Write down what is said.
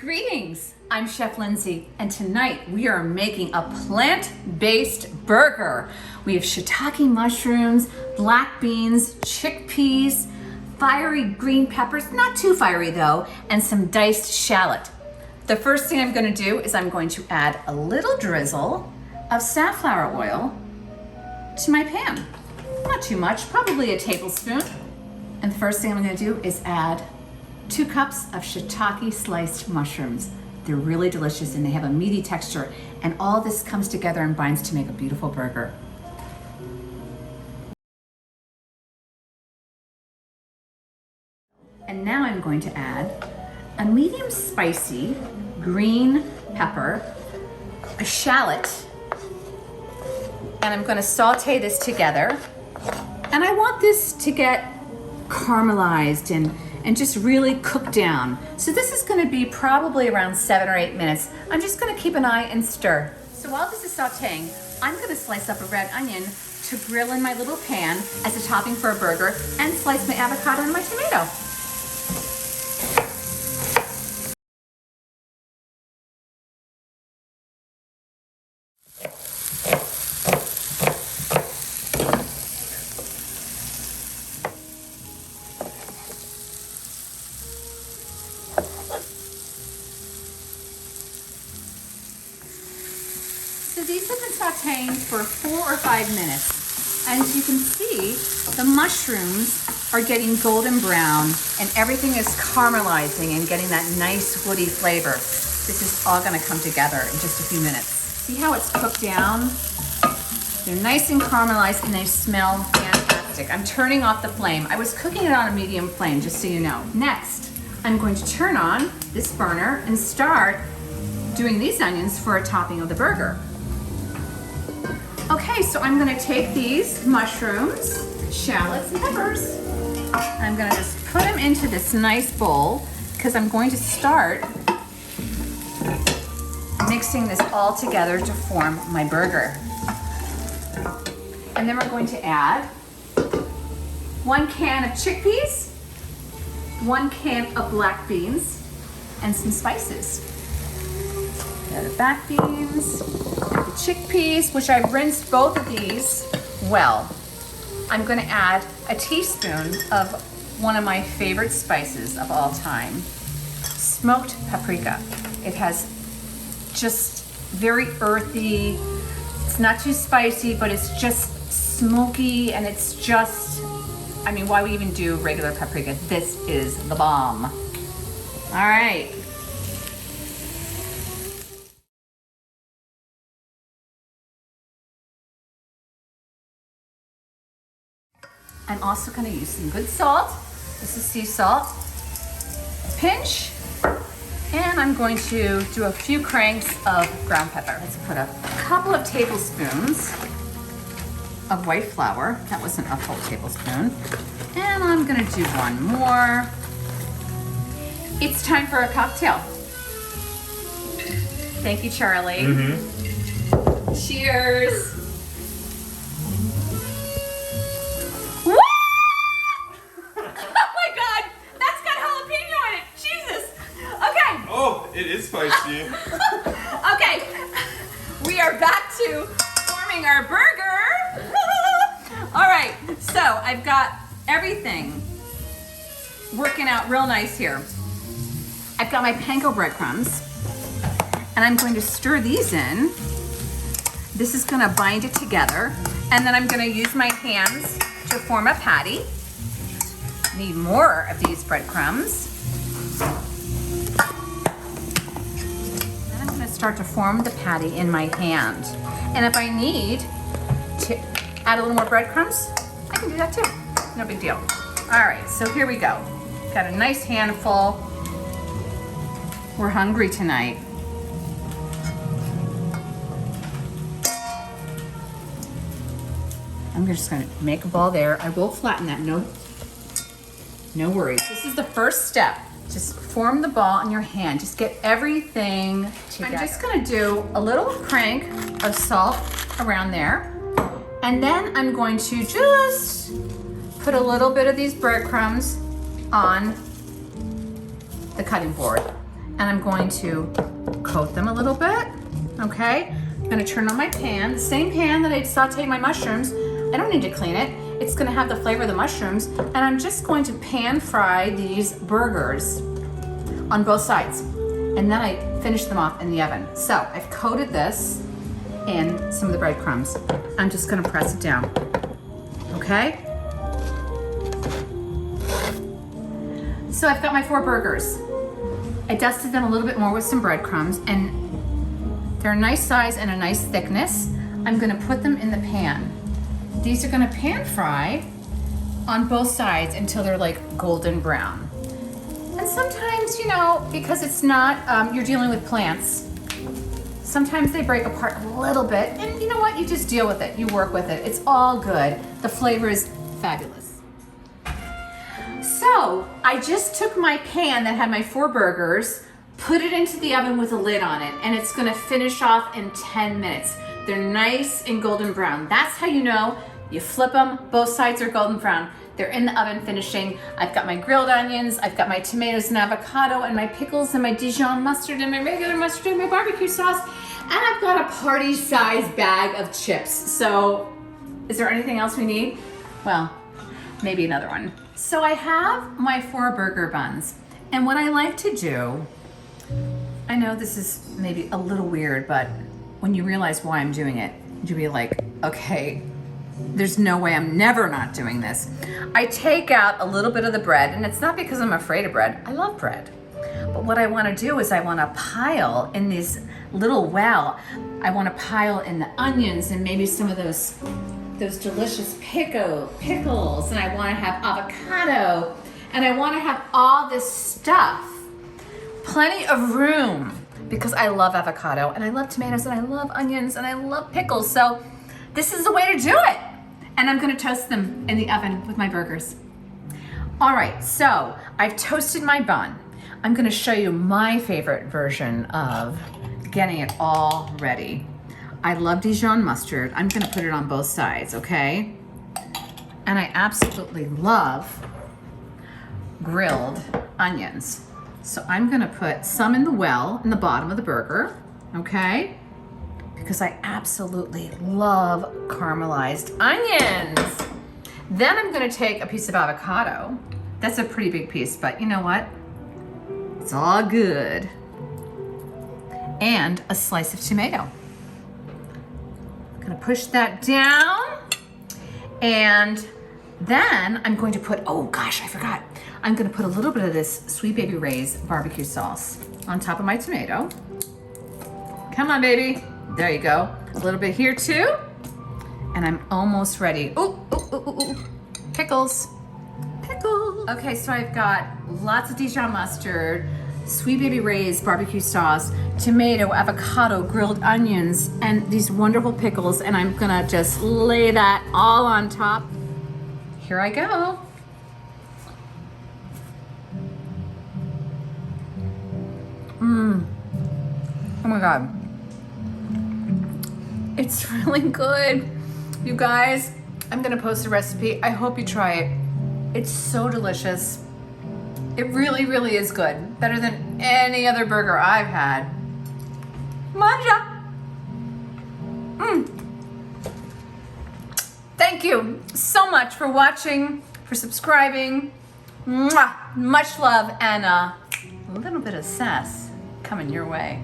Greetings, I'm Chef Lindsay, and tonight we are making a plant-based burger. We have shiitake mushrooms, black beans, chickpeas, fiery green peppers, not too fiery though, and some diced shallot. The first thing I'm gonna do is I'm going to add a little drizzle of safflower oil to my pan. Not too much, probably a tablespoon. And the first thing I'm gonna do is add 2 cups of shiitake sliced mushrooms. They're really delicious and they have a meaty texture, and all this comes together and binds to make a beautiful burger. And now I'm going to add a medium spicy green pepper, a shallot, and I'm gonna saute this together. And I want this to get caramelized and just really cook down. So this is gonna be probably around 7 or 8 minutes. I'm just gonna keep an eye and stir. So while this is sauteing, I'm gonna slice up a red onion to grill in my little pan as a topping for a burger, and slice my avocado and my tomato. So these have been sauteing for 4 or 5 minutes. And as you can see, the mushrooms are getting golden brown and everything is caramelizing and getting that nice woody flavor. This is all gonna come together in just a few minutes. See how it's cooked down? They're nice and caramelized and they smell fantastic. I'm turning off the flame. I was cooking it on a medium flame, just so you know. Next, I'm going to turn on this burner and start doing these onions for a topping of the burger. Okay, so I'm gonna take these mushrooms, shallots, and peppers. I'm gonna just put them into this nice bowl because I'm going to start mixing this all together to form my burger. And then we're going to add 1 can of chickpeas, 1 can of black beans, and some spices. The black beans, the chickpeas, which I've rinsed both of these well. I'm gonna add a teaspoon of one of my favorite spices of all time, smoked paprika. It has just very earthy, it's not too spicy, but it's just smoky, and it's just, I mean, why we even do regular paprika? This is the bomb. All right. I'm also gonna use some good salt. This is sea salt, a pinch, and I'm going to do a few cranks of ground pepper. Let's put a couple of tablespoons of white flour. That wasn't a full tablespoon. And I'm gonna do 1 more. It's time for a cocktail. Thank you, Charlie. Cheers. Oh, it is spicy. Okay, we are back to forming our burger. All right, so I've got everything working out real nice here. I've got my panko breadcrumbs, and I'm going to stir these in. This is gonna bind it together, and then I'm gonna use my hands to form a patty. Need more of these breadcrumbs. Start to form the patty in my hand. And if I need to add a little more breadcrumbs, I can do that too. No big deal. All right, so here we go. Got a nice handful. We're hungry tonight. I'm just gonna make a ball there. I will flatten that, no worries. This is the first step. Just form the ball in your hand. Just get everything together. I'm just gonna do a little crank of salt around there. And then I'm going to just put a little bit of these breadcrumbs on the cutting board. and I'm going to coat them a little bit, okay? I'm gonna turn on my pan, the same pan that I sauteed my mushrooms. I don't need to clean it. It's gonna have the flavor of the mushrooms, and I'm just going to pan fry these burgers on both sides. And then I finish them off in the oven. So I've coated this in some of the breadcrumbs. I'm just gonna press it down, okay? So I've got my 4 burgers. I dusted them a little bit more with some breadcrumbs, and they're a nice size and a nice thickness. I'm gonna put them in the pan. These are gonna pan fry on both sides until they're like golden brown. And sometimes, you know, because it's not, you're dealing with plants, sometimes they break apart a little bit, and you know what, you just deal with it, you work with it. It's all good. The flavor is fabulous. So I just took my pan that had my 4 burgers, put it into the oven with a lid on it, and it's gonna finish off in 10 minutes. They're nice and golden brown. That's how you know. You flip them, both sides are golden brown. They're in the oven finishing. I've got my grilled onions, I've got my tomatoes and avocado, and my pickles, and my Dijon mustard, and my regular mustard, and my barbecue sauce, and I've got a party-sized bag of chips. So, is there anything else we need? Well, maybe another one. So I have my 4 burger buns, and what I like to do, I know this is maybe a little weird, but when you realize why I'm doing it, you'll be like, okay, there's no way I'm never not doing this. I take out a little bit of the bread, and it's not because I'm afraid of bread. I love bread. But what I want to do is I want to pile in this little well. I want to pile in the onions and maybe some of those delicious pickles, and I want to have avocado, and I want to have all this stuff. Plenty of room, because I love avocado, and I love tomatoes, and I love onions, and I love pickles. So this is the way to do it. And I'm gonna toast them in the oven with my burgers. All right, so I've toasted my bun. I'm gonna show you my favorite version of getting it all ready. I love Dijon mustard. I'm gonna put it on both sides, okay? And I absolutely love grilled onions. So I'm gonna put some in the well in the bottom of the burger, okay? Because I absolutely love caramelized onions. Then I'm gonna take a piece of avocado. That's a pretty big piece, but you know what? It's all good. And a slice of tomato. I'm gonna push that down. And then I'm going to put, oh gosh, I forgot. I'm gonna put a little bit of this Sweet Baby Ray's barbecue sauce on top of my tomato. Come on, baby. There you go. A little bit here too. And I'm almost ready. Ooh, ooh, ooh, ooh, ooh. Pickles. Pickles. Okay, so I've got lots of Dijon mustard, Sweet Baby Ray's barbecue sauce, tomato, avocado, grilled onions, and these wonderful pickles, and I'm gonna just lay that all on top. Here I go. Oh my God. It's really good. You guys, I'm gonna post a recipe. I hope you try it. It's so delicious. It really, really is good. Better than any other burger I've had. Manja. Thank you so much for watching, for subscribing. Mwah. Much love, and a little bit of sass coming your way.